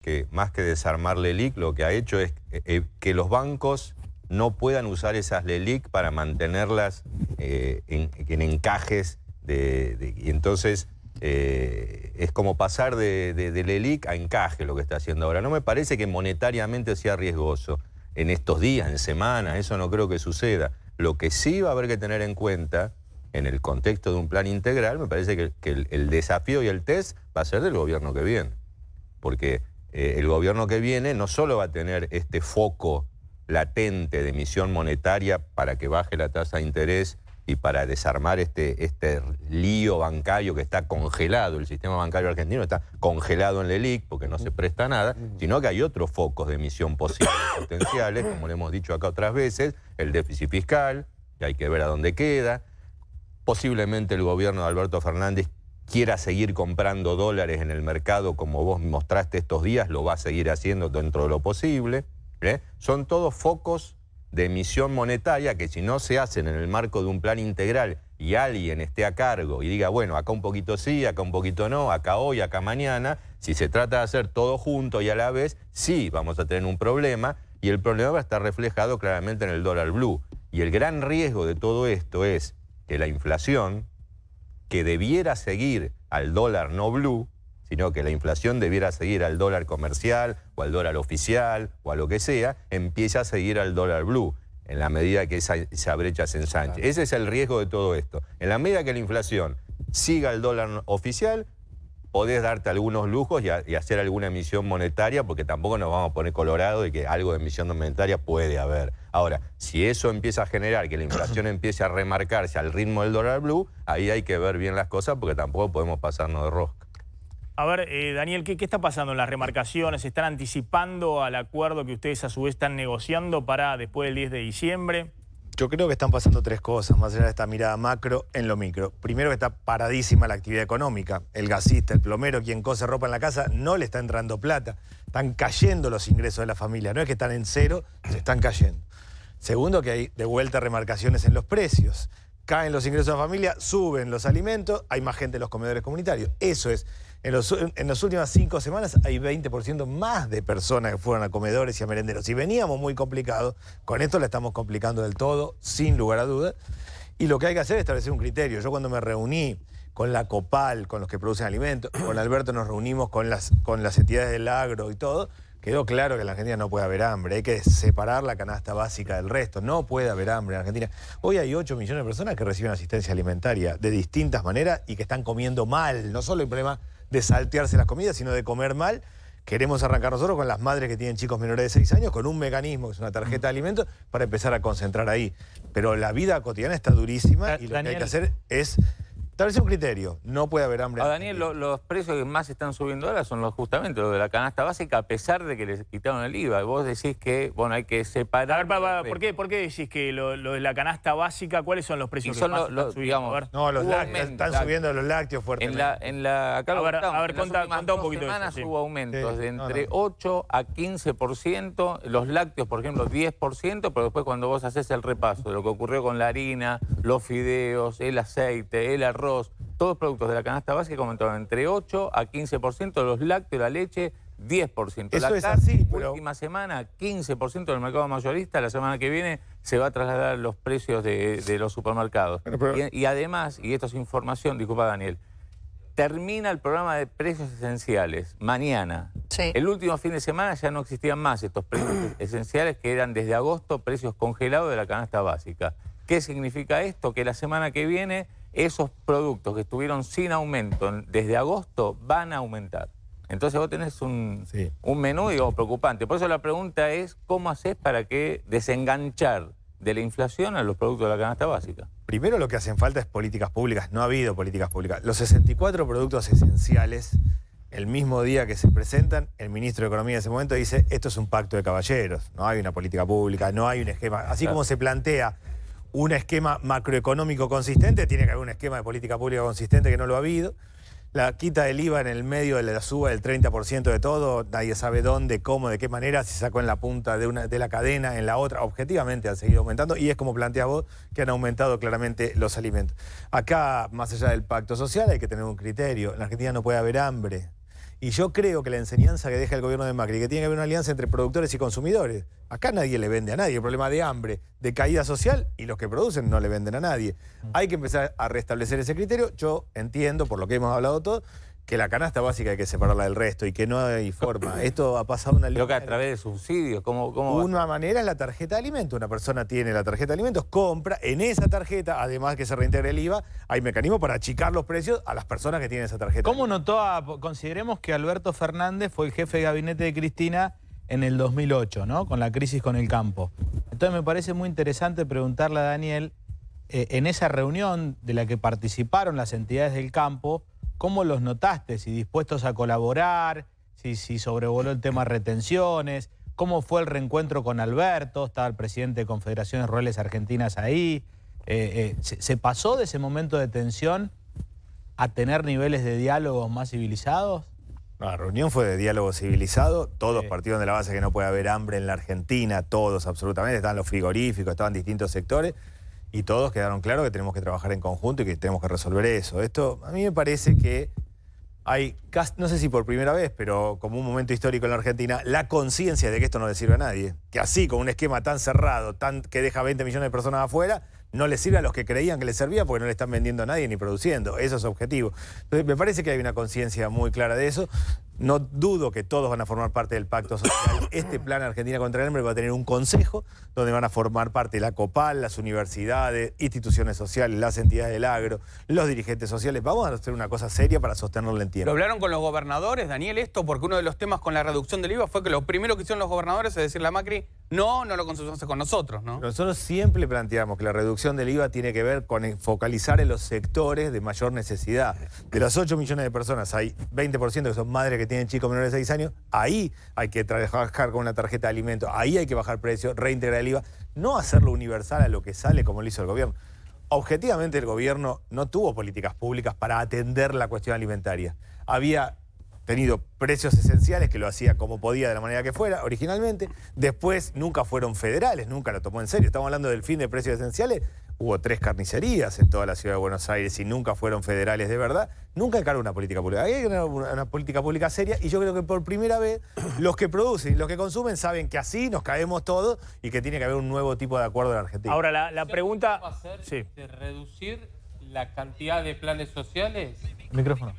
que más que desarmar LELIQ, lo que ha hecho es que los bancos no puedan usar esas LELIQ para mantenerlas en encajes y entonces es como pasar de LELIQ a encaje lo que está haciendo ahora. No me parece que monetariamente sea riesgoso en estos días, en semanas, eso no creo que suceda. Lo que sí va a haber que tener en cuenta en el contexto de un plan integral, me parece que el desafío y el test va a ser del gobierno que viene. Porque el gobierno que viene no solo va a tener este foco latente de emisión monetaria para que baje la tasa de interés y para desarmar este lío bancario que está congelado, el sistema bancario argentino está congelado en LELIQ porque no se presta nada, sino que hay otros focos de emisión posibles, potenciales, como le hemos dicho acá otras veces, el déficit fiscal, que hay que ver a dónde queda. Posiblemente el gobierno de Alberto Fernández quiera seguir comprando dólares en el mercado como vos mostraste estos días, lo va a seguir haciendo dentro de lo posible. Son todos focos de emisión monetaria que si no se hacen en el marco de un plan integral y alguien esté a cargo y diga, bueno, acá un poquito sí, acá un poquito no, acá hoy, acá mañana, si se trata de hacer todo junto y a la vez, sí vamos a tener un problema y el problema va a estar reflejado claramente en el dólar blue. Y el gran riesgo de todo esto es que la inflación, que debiera seguir al dólar no blue, sino que la inflación debiera seguir al dólar comercial o al dólar oficial o a lo que sea, empieza a seguir al dólar blue en la medida que esa brecha se ensanche. Claro. Ese es el riesgo de todo esto. En la medida que la inflación siga al dólar oficial, podés darte algunos lujos y hacer alguna emisión monetaria, porque tampoco nos vamos a poner colorado de que algo de emisión monetaria puede haber. Ahora, si eso empieza a generar que la inflación empiece a remarcarse al ritmo del dólar blue, ahí hay que ver bien las cosas porque tampoco podemos pasarnos de rosca. A ver, Daniel, ¿qué está pasando en las remarcaciones? ¿Están anticipando al acuerdo que ustedes a su vez están negociando para después del 10 de diciembre? Yo creo que están pasando tres cosas, más allá de esta mirada macro en lo micro. Primero que está paradísima la actividad económica. El gasista, el plomero, quien cose ropa en la casa, no le está entrando plata. Están cayendo los ingresos de la familia. No es que están en cero, se están cayendo. Segundo, que hay de vuelta remarcaciones en los precios. Caen los ingresos de la familia, suben los alimentos, hay más gente en los comedores comunitarios. Eso es. En las últimas 5 semanas hay 20% más de personas que fueron a comedores y a merenderos. Si veníamos muy complicados, con esto la estamos complicando del todo, sin lugar a dudas. Y lo que hay que hacer es establecer un criterio. Yo cuando me reuní con la COPAL, con los que producen alimentos, con Alberto nos reunimos con las entidades del agro y todo, quedó claro que en la Argentina no puede haber hambre. Hay que separar la canasta básica del resto. No puede haber hambre en Argentina. Hoy hay 8 millones de personas que reciben asistencia alimentaria de distintas maneras y que están comiendo mal. No solo el problema de saltearse las comidas, sino de comer mal. Queremos arrancar nosotros con las madres que tienen chicos menores de 6 años, con un mecanismo, que es una tarjeta de alimentos, para empezar a concentrar ahí. Pero la vida cotidiana está durísima y lo que hay que hacer es establecer un criterio. No puede haber hambre. Daniel, los precios que más están subiendo ahora son justamente los de la canasta básica, a pesar de que les quitaron el IVA. Vos decís que, bueno, hay que separar. A ver, ¿por qué decís que lo de la canasta básica, cuáles son los precios que más están subiendo? Digamos, no, los lácteos, están subiendo los lácteos fuertemente. Acá a ver, contá un poquito de eso. Hubo aumentos de entre 8 a 15%, los lácteos, por ejemplo, 10%, pero después cuando vos haces el repaso de lo que ocurrió con la harina, los fideos, el aceite, el arroz, todos los productos de la canasta básica aumentaron entre 8 a 15%, los lácteos, la leche, 10%. Eso la es carne, así, pero última semana, 15% del mercado mayorista. La semana que viene se va a trasladar los precios de los supermercados. Y además, y esto es información, disculpa Daniel, termina el programa de precios esenciales mañana. Sí. El último fin de semana ya no existían más estos precios esenciales que eran desde agosto precios congelados de la canasta básica. ¿Qué significa esto? Que la semana que viene esos productos que estuvieron sin aumento desde agosto van a aumentar. Entonces vos tenés un menú, digamos, preocupante. Por eso la pregunta es, ¿cómo haces para que desenganchar de la inflación a los productos de la canasta básica? Primero lo que hacen falta es políticas públicas. No ha habido políticas públicas. Los 64 productos esenciales, el mismo día que se presentan, el ministro de Economía en ese momento dice, esto es un pacto de caballeros. No hay una política pública, no hay un esquema. Así como se plantea un esquema macroeconómico consistente, tiene que haber un esquema de política pública consistente que no lo ha habido. La quita del IVA en el medio de la suba del 30% de todo, nadie sabe dónde, cómo, de qué manera, si sacó en la punta de la cadena, en la otra, objetivamente han seguido aumentando y es como planteas vos, que han aumentado claramente los alimentos. Acá, más allá del pacto social, hay que tener un criterio. En la Argentina no puede haber hambre. Y yo creo que la enseñanza que deja el gobierno de Macri, que tiene que haber una alianza entre productores y consumidores. Acá nadie le vende a nadie. El problema de hambre, de caída social, y los que producen no le venden a nadie. Hay que empezar a restablecer ese criterio. Yo entiendo, por lo que hemos hablado todos, que la canasta básica hay que separarla del resto y que no hay forma. Esto ha pasado una línea. Creo que a través de subsidios, ¿cómo Una manera es la tarjeta de alimentos. Una persona tiene la tarjeta de alimentos, compra en esa tarjeta, además que se reintegre el IVA, hay mecanismos para achicar los precios a las personas que tienen esa tarjeta. ¿Cómo notó consideremos que Alberto Fernández fue el jefe de gabinete de Cristina en el 2008, ¿no? Con la crisis con el campo. Entonces me parece muy interesante preguntarle a Daniel, en esa reunión de la que participaron las entidades del campo, ¿cómo los notaste? Si dispuestos a colaborar, si sobrevoló el tema retenciones, ¿cómo fue el reencuentro con Alberto? Estaba el presidente de Confederaciones Rurales Argentinas ahí. ¿Se pasó de ese momento de tensión a tener niveles de diálogo más civilizados? La reunión fue de diálogo civilizado, todos partieron de la base que no puede haber hambre en la Argentina, todos absolutamente, estaban los frigoríficos, estaban distintos sectores, y todos quedaron claros que tenemos que trabajar en conjunto y que tenemos que resolver eso. Esto, a mí me parece que hay, no sé si por primera vez, pero como un momento histórico en la Argentina, la conciencia de que esto no le sirve a nadie. Que así, con un esquema tan cerrado, que deja 20 millones de personas afuera, no le sirve a los que creían que les servía porque no le están vendiendo a nadie ni produciendo. Eso es objetivo. Entonces, me parece que hay una conciencia muy clara de eso. No dudo que todos van a formar parte del pacto social. Este plan Argentina contra el hambre va a tener un consejo donde van a formar parte la COPAL, las universidades, instituciones sociales, las entidades del agro, los dirigentes sociales. Vamos a hacer una cosa seria para sostenerlo en tiempo. ¿Lo hablaron con los gobernadores, Daniel, esto? Porque uno de los temas con la reducción del IVA fue que lo primero que hicieron los gobernadores es decirle a Macri, no lo consultamos con nosotros, ¿no? Nosotros siempre planteamos que la reducción del IVA tiene que ver con focalizar en los sectores de mayor necesidad. De las 8 millones de personas, hay 20% que son madres que tienen chicos menores de 6 años, ahí hay que trabajar con una tarjeta de alimentos, ahí hay que bajar precios, reintegrar el IVA, no hacerlo universal a lo que sale como lo hizo el gobierno. Objetivamente el gobierno no tuvo políticas públicas para atender la cuestión alimentaria. Había tenido precios esenciales que lo hacía como podía de la manera que fuera originalmente, después nunca fueron federales, nunca lo tomó en serio. Estamos hablando del fin de precios esenciales. Hubo 3 carnicerías en toda la ciudad de Buenos Aires y nunca fueron federales de verdad. Nunca encaró una política pública. Hay una política pública seria y yo creo que por primera vez los que producen y los que consumen saben que así nos caemos todos y que tiene que haber un nuevo tipo de acuerdo en la Argentina. Ahora, la pregunta... ¿Va a ser Sí. de reducir la cantidad de planes sociales? Micrófono.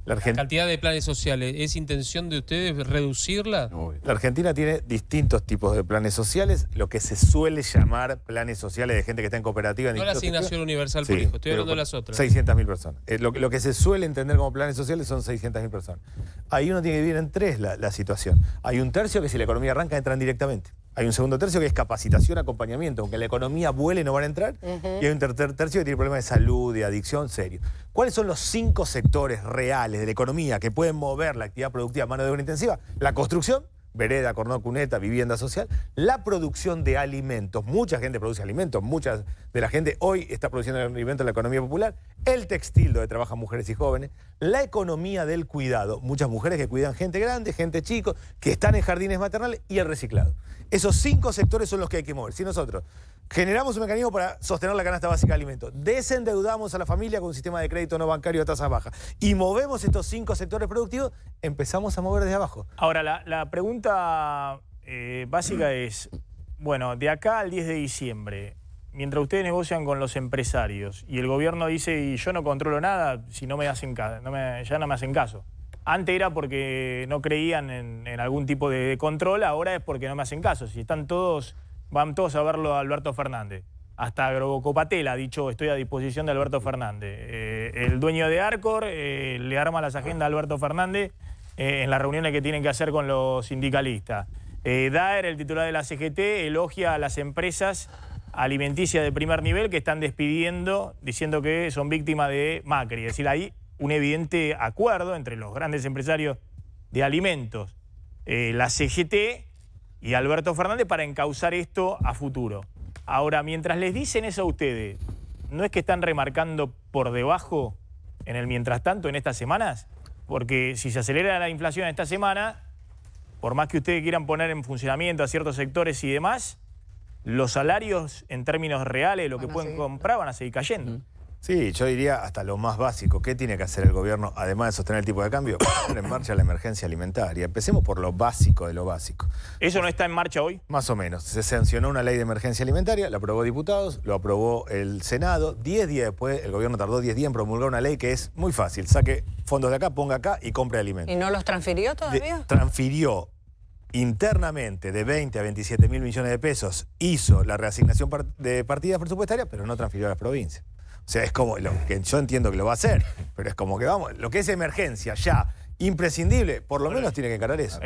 La La cantidad de planes sociales, ¿es intención de ustedes reducirla? La Argentina tiene distintos tipos de planes sociales, lo que se suele llamar planes sociales de gente que está en cooperativa. En No la asignación universal por hijo, estoy hablando de las otras. 600.000 personas. Lo que se suele entender como planes sociales son 600.000 personas. Ahí uno tiene que dividir en 3 la situación. Hay un tercio que si la economía arranca entran directamente. Hay un segundo tercio que es capacitación, acompañamiento. Aunque la economía vuele no van a entrar. Y hay un tercer tercio que tiene problemas de salud, de adicción, serio. ¿Cuáles son los 5 sectores reales de la economía que pueden mover la actividad productiva a mano de obra intensiva? La construcción, vereda, cornó, cuneta, vivienda social. La producción de alimentos. Mucha gente produce alimentos. Mucha de la gente hoy está produciendo alimentos en la economía popular. El textil, donde trabajan mujeres y jóvenes. La economía del cuidado. Muchas mujeres que cuidan gente grande, gente chico, que están en jardines maternales. Y el reciclado. Esos 5 sectores son los que hay que mover. Si nosotros generamos un mecanismo para sostener la canasta básica de alimentos, desendeudamos a la familia con un sistema de crédito no bancario a tasa baja y movemos estos 5 sectores productivos, empezamos a mover desde abajo. Ahora, la pregunta básica es, bueno, de acá al 10 de diciembre, mientras ustedes negocian con los empresarios y el gobierno dice, y yo no controlo nada si no me hacen caso, ya no me hacen caso. Antes era porque no creían en algún tipo de control, ahora es porque no me hacen caso. Si están todos, van todos a verlo a Alberto Fernández. Hasta Agrocopatel ha dicho, estoy a disposición de Alberto Fernández. El dueño de Arcor le arma las agendas a Alberto Fernández en las reuniones que tienen que hacer con los sindicalistas. Daer, el titular de la CGT, elogia a las empresas alimenticias de primer nivel que están despidiendo, diciendo que son víctimas de Macri. Es decir, hay un evidente acuerdo entre los grandes empresarios de alimentos, la CGT y Alberto Fernández para encauzar esto a futuro. Ahora, mientras les dicen eso a ustedes, ¿no es que están remarcando por debajo en el mientras tanto en estas semanas? Porque si se acelera la inflación esta semana, por más que ustedes quieran poner en funcionamiento a ciertos sectores y demás, los salarios en términos reales, lo que pueden comprar, van a seguir cayendo. Sí, yo diría hasta lo más básico. ¿Qué tiene que hacer el gobierno, además de sostener el tipo de cambio? Poner en marcha la emergencia alimentaria. Empecemos por lo básico de lo básico. ¿Eso no está en marcha hoy? Más o menos. Se sancionó una ley de emergencia alimentaria, la aprobó diputados, lo aprobó el Senado. 10 días después, el gobierno tardó 10 días en promulgar una ley que es muy fácil. Saque fondos de acá, ponga acá y compre alimentos. ¿Y no los transfirió todavía? Transfirió internamente de 20 a 27 mil millones de pesos, hizo la reasignación de partidas presupuestarias, pero no transfirió a las provincias. O sea, es como, que yo entiendo que lo va a hacer, pero es como que vamos, lo que es emergencia ya imprescindible, por lo menos tiene que encarar eso.